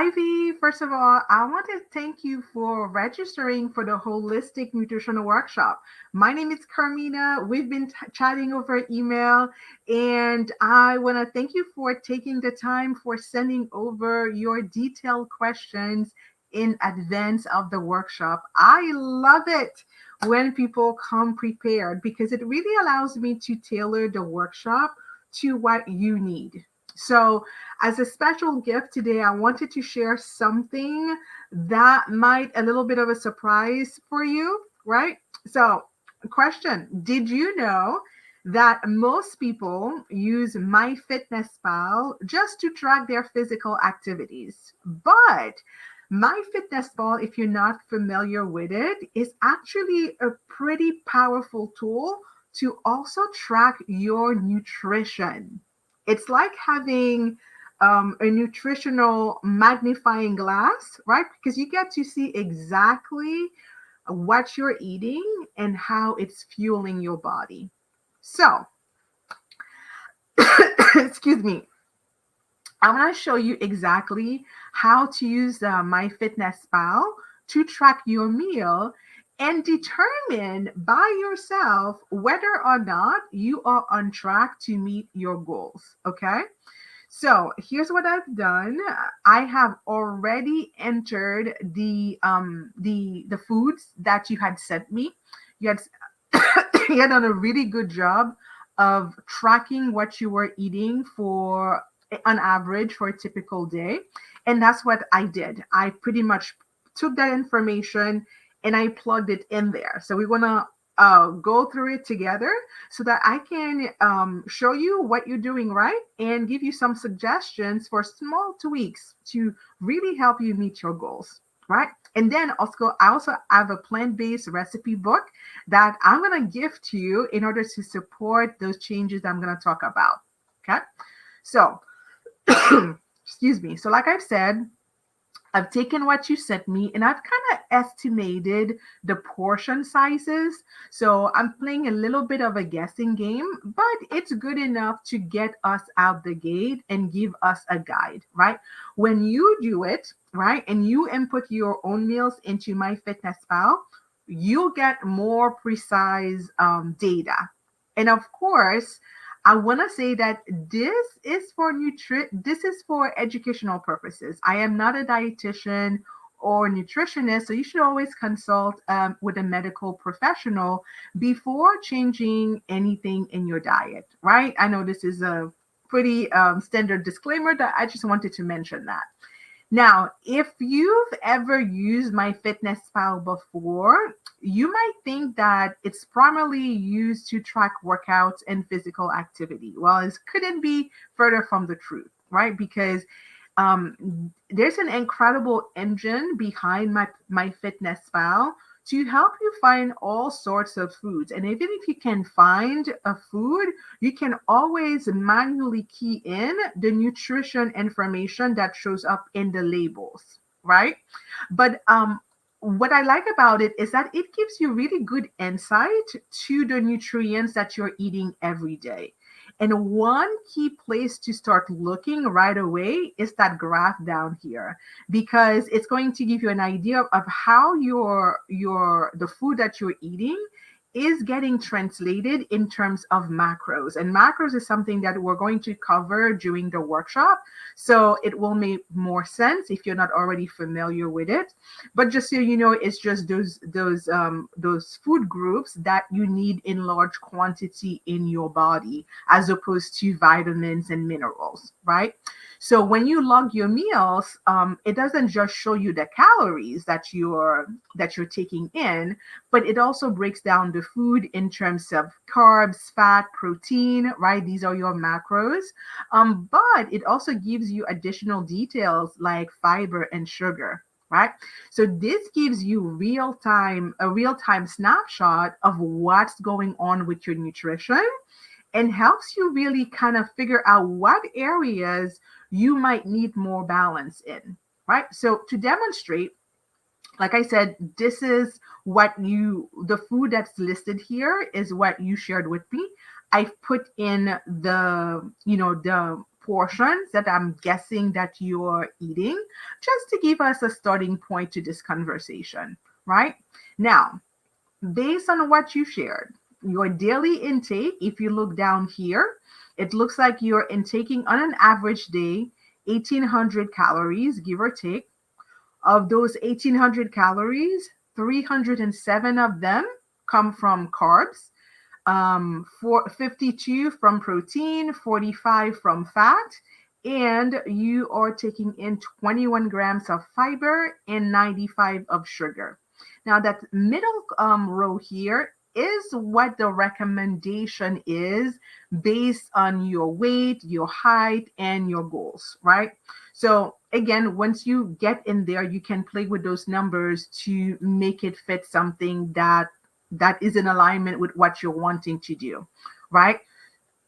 Ivy, first of all, I want to thank you for registering for the Holistic Nutritional Workshop. My name is Carmina. We've been chatting over email, and I want to thank you for taking the time for sending over your detailed questions in advance of the workshop. I love it when people come prepared because it really allows me to tailor the workshop to what you need. So, as a special gift today, I wanted to share something that might a little bit of a surprise for you, right? So, question, did you know that most people use MyFitnessPal just to track their physical activities? But MyFitnessPal, if you're not familiar with it, is actually a pretty powerful tool to also track your nutrition. It's like having a nutritional magnifying glass, right? Because you get to see exactly what you're eating and how it's fueling your body. So, excuse me, I'm going to show you exactly how to use MyFitnessPal to track your meal and determine by yourself whether or not you are on track to meet your goals. Okay. So here's what I've done. I have already entered the foods that you had sent me. You had you had done a really good job of tracking what you were eating for on average for a typical day. And that's what I did. I pretty much took that information and I plugged it in there. So we want to go through it together so that I can show you what you're doing right and give you some suggestions for small tweaks to really help you meet your goals, right? And then also, I also have a plant-based recipe book that I'm going to give to you in order to support those changes that I'm going to talk about. Okay. So, excuse me. So, like I've said, I've taken what you sent me and I've kind of estimated the portion sizes. So I'm playing a little bit of a guessing game, but it's good enough to get us out the gate and give us a guide, right? When you do it, right, and you input your own meals into MyFitnessPal, you'll get more precise data. And of course, I want to say that this is for educational purposes. I am not a dietitian or nutritionist, so you should always consult with a medical professional before changing anything in your diet, right? I know this is a pretty standard disclaimer that I just wanted to mention that. Now, if you've ever used MyFitnessPal before, you might think that it's primarily used to track workouts and physical activity. Well, it couldn't be further from the truth, right? Because there's an incredible engine behind MyFitnessPal to help you find all sorts of foods. And even if you can find a food, you can always manually key in the nutrition information that shows up in the labels, right? But what I like about it is that it gives you really good insight to the nutrients that you're eating every day. And one key place to start looking right away is that graph down here, because it's going to give you an idea of how the food that you're eating is getting translated in terms of macros. And macros is something that we're going to cover during the workshop. So it will make more sense if you're not already familiar with it. But just so you know, it's just those food groups that you need in large quantity in your body, as opposed to vitamins and minerals, right? So when you log your meals, it doesn't just show you the calories that you're taking in, but it also breaks down the food in terms of carbs, fat, protein, right? These are your macros. But it also gives you additional details like fiber and sugar, right? So this gives you a real-time snapshot of what's going on with your nutrition and helps you really kind of figure out what areas you might need more balance in, right? So to demonstrate, like I said, the food that's listed here is what you shared with me. I've put in the portions that I'm guessing that you're eating, just to give us a starting point to this conversation, right? Now, based on what you shared, your daily intake, if you look down here, it looks like you're intaking on an average day 1800 calories, give or take. Of those 1800 calories, 307 of them come from carbs, 52 from protein, 45 from fat, and you are taking in 21 grams of fiber and 95 of sugar. Now, that middle row here is what the recommendation is based on your weight, your height, and your goals, right? So again, once you get in there, you can play with those numbers to make it fit something that is in alignment with what you're wanting to do, right?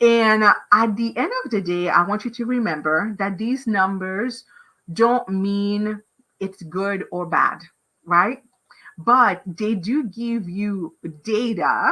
And at the end of the day, I want you to remember that these numbers don't mean it's good or bad, right? But they do give you data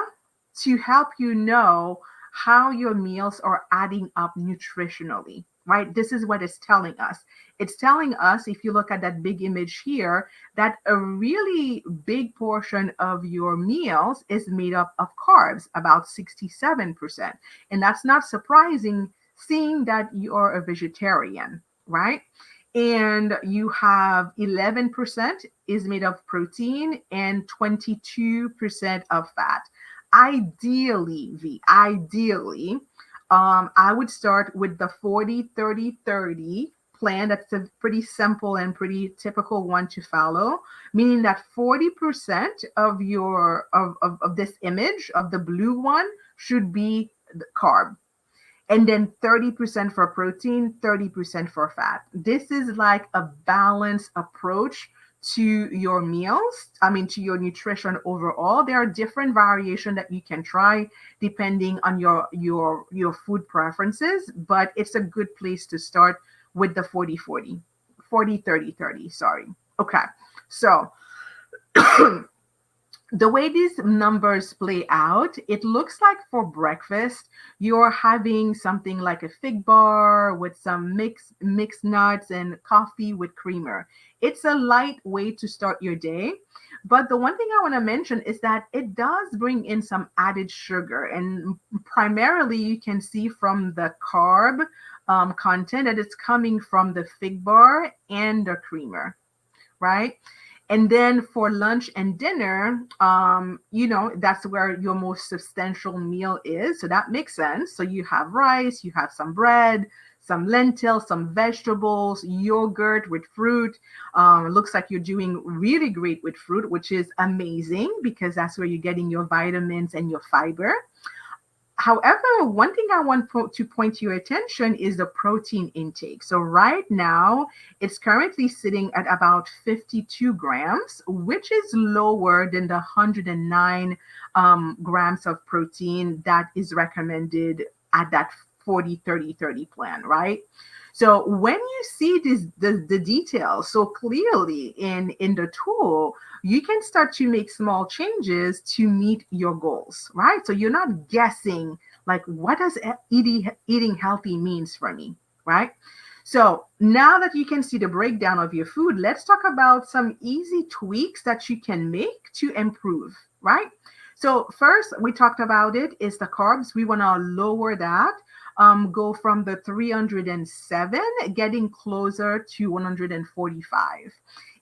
to help you know how your meals are adding up nutritionally, right? This is what it's telling us. It's telling us, if you look at that big image here, that a really big portion of your meals is made up of carbs, about 67%. And that's not surprising, seeing that you are a vegetarian, right? And you have 11% is made of protein and 22% of fat. Ideally, I would start with the 40-30-30 plan. That's a pretty simple and pretty typical one to follow, meaning that 40% of of this image, of the blue one, should be the carb, and then 30% for protein, 30% for fat. This is like a balanced approach to your meals. I mean, to your nutrition overall. There are different variations that you can try depending on your food preferences, but it's a good place to start with the 40-40, 40-30-30. Sorry. Okay. So the way these numbers play out, it looks like for breakfast, you're having something like a fig bar with some mixed nuts and coffee with creamer. It's a light way to start your day. But the one thing I want to mention is that it does bring in some added sugar. And primarily, you can see from the carb content that it's coming from the fig bar and the creamer, right? And then for lunch and dinner, that's where your most substantial meal is. So that makes sense. So you have rice, you have some bread, some lentils, some vegetables, yogurt with fruit. It looks like you're doing really great with fruit, which is amazing because that's where you're getting your vitamins and your fiber. However, one thing I want to point your attention is the protein intake. So right now, it's currently sitting at about 52 grams, which is lower than the 109 grams of protein that is recommended at that 40-30-30 plan, right? So when you see the details so clearly in the tool, you can start to make small changes to meet your goals, right? So you're not guessing like what does eating healthy means for me, right? So now that you can see the breakdown of your food, let's talk about some easy tweaks that you can make to improve, right? So first, we talked about it, is the carbs. We want to lower that, go from the 307, getting closer to 145.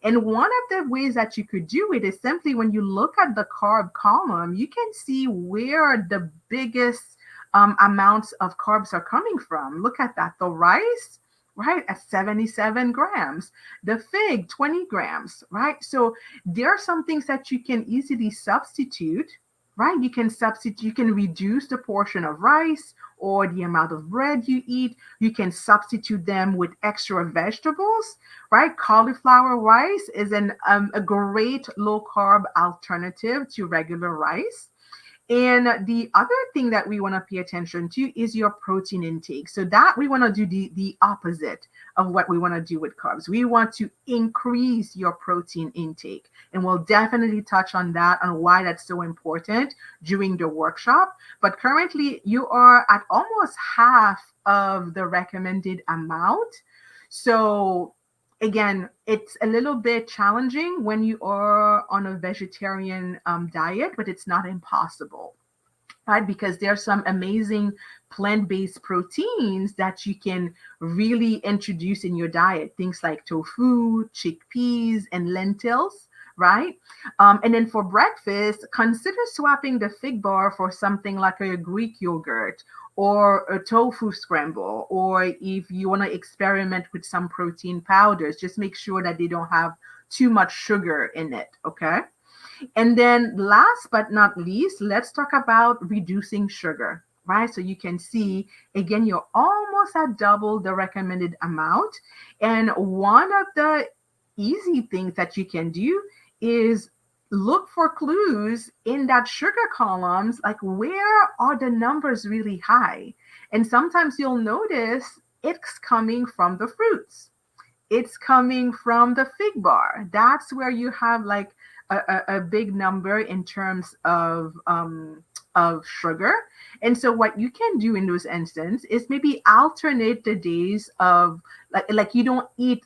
And one of the ways that you could do it is simply when you look at the carb column, you can see where the biggest amounts of carbs are coming from. Look at that. The rice, right, at 77 grams. The fig, 20 grams, right? So there are some things that you can easily substitute, right? You can reduce the portion of rice or the amount of bread you eat. You can substitute them with extra vegetables, right? Cauliflower rice is a great low carb alternative to regular rice. And the other thing that we want to pay attention to is your protein intake. So that we want to do the opposite of what we want to do with carbs. We want to increase your protein intake. And we'll definitely touch on that, on why that's so important during the workshop. But currently you are at almost half of the recommended amount. So again, it's a little bit challenging when you are on a vegetarian diet, but it's not impossible, right? Because there are some amazing plant-based proteins that you can really introduce in your diet. Things like tofu, chickpeas, and lentils, right? And then for breakfast, consider swapping the fig bar for something like a Greek yogurt or a tofu scramble. Or if you want to experiment with some protein powders, just make sure that they don't have too much sugar in it, okay? And then last but not least, let's talk about reducing sugar, right? So you can see, again, you're almost at double the recommended amount. And one of the easy things that you can do is look for clues in that sugar columns, like where are the numbers really high? And sometimes you'll notice it's coming from the fruits, it's coming from the fig bar. That's where you have like a big number in terms of sugar. And so what you can do in those instances is maybe alternate the days of like you don't eat,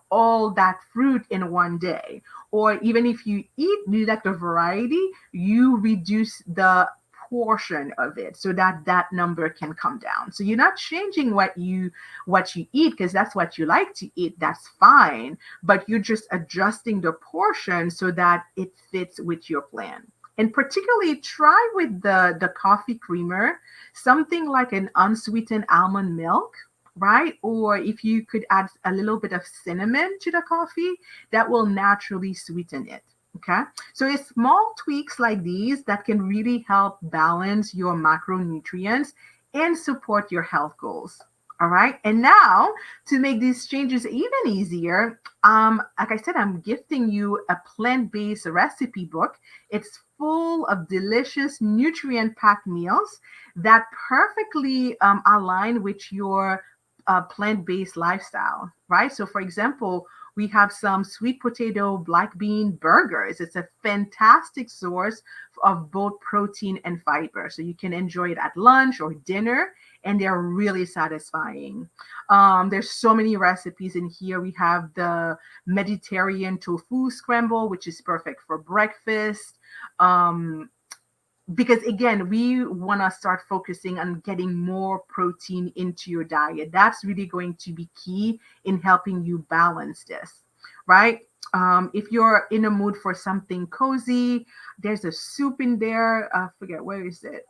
all that fruit in one day. Or even if you eat, do like the variety, you reduce the portion of it so that that number can come down. So you're not changing what you eat because that's what you like to eat. That's fine, but you're just adjusting the portion so that it fits with your plan. And particularly try with the coffee creamer, something like an unsweetened almond milk, right? Or if you could add a little bit of cinnamon to the coffee, that will naturally sweeten it. Okay. So it's small tweaks like these that can really help balance your macronutrients and support your health goals. All right. And now to make these changes even easier, like I said, I'm gifting you a plant-based recipe book. It's full of delicious, nutrient-packed meals that perfectly align with your plant-based lifestyle, right? So for example, we have some sweet potato black bean burgers. It's a fantastic source of both protein and fiber. So you can enjoy it at lunch or dinner, and they're really satisfying. There's so many recipes in here. We have the Mediterranean tofu scramble, which is perfect for breakfast. Because again, we want to start focusing on getting more protein into your diet. That's really going to be key in helping you balance this, right? If you're in a mood for something cozy, there's a soup in there. I forget, where is it?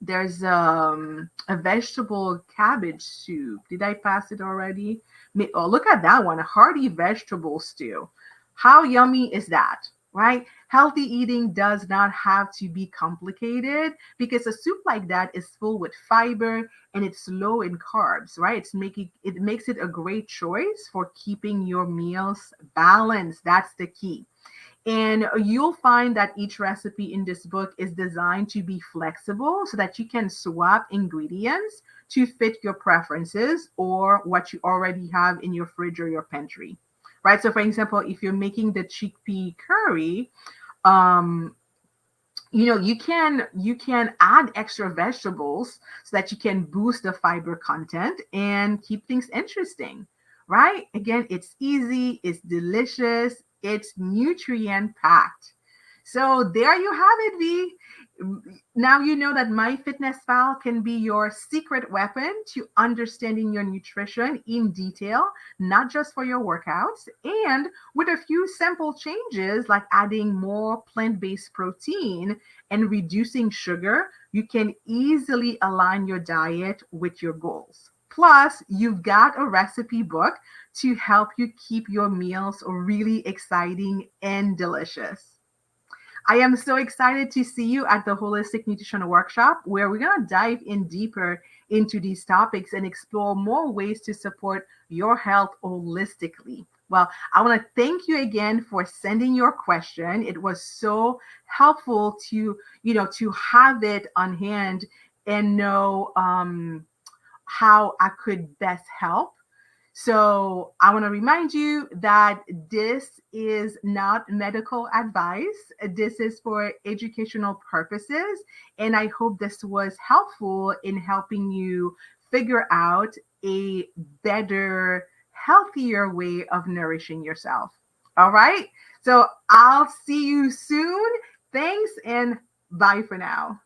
There's a vegetable cabbage soup. Did I pass it already? Oh, look at that one, a hearty vegetable stew. How yummy is that? Right? Healthy eating does not have to be complicated because a soup like that is full with fiber and it's low in carbs, right? It makes it a great choice for keeping your meals balanced. That's the key. And you'll find that each recipe in this book is designed to be flexible so that you can swap ingredients to fit your preferences or what you already have in your fridge or your pantry. Right. So for example, if you're making the chickpea curry, um, you can add extra vegetables so that you can boost the fiber content and keep things interesting, right? Again, it's easy, it's delicious, it's nutrient packed. So there you have it, V. Now you know that MyFitnessPal can be your secret weapon to understanding your nutrition in detail, not just for your workouts. And with a few simple changes like adding more plant-based protein and reducing sugar, you can easily align your diet with your goals. Plus, you've got a recipe book to help you keep your meals really exciting and delicious. I am so excited to see you at the Holistic Nutrition Workshop, where we're going to dive in deeper into these topics and explore more ways to support your health holistically. Well, I want to thank you again for sending your question. It was so helpful to, to have it on hand and know how I could best help. So I want to remind you that this is not medical advice. This is for educational purposes. And I hope this was helpful in helping you figure out a better, healthier way of nourishing yourself. All right. So I'll see you soon. Thanks and bye for now.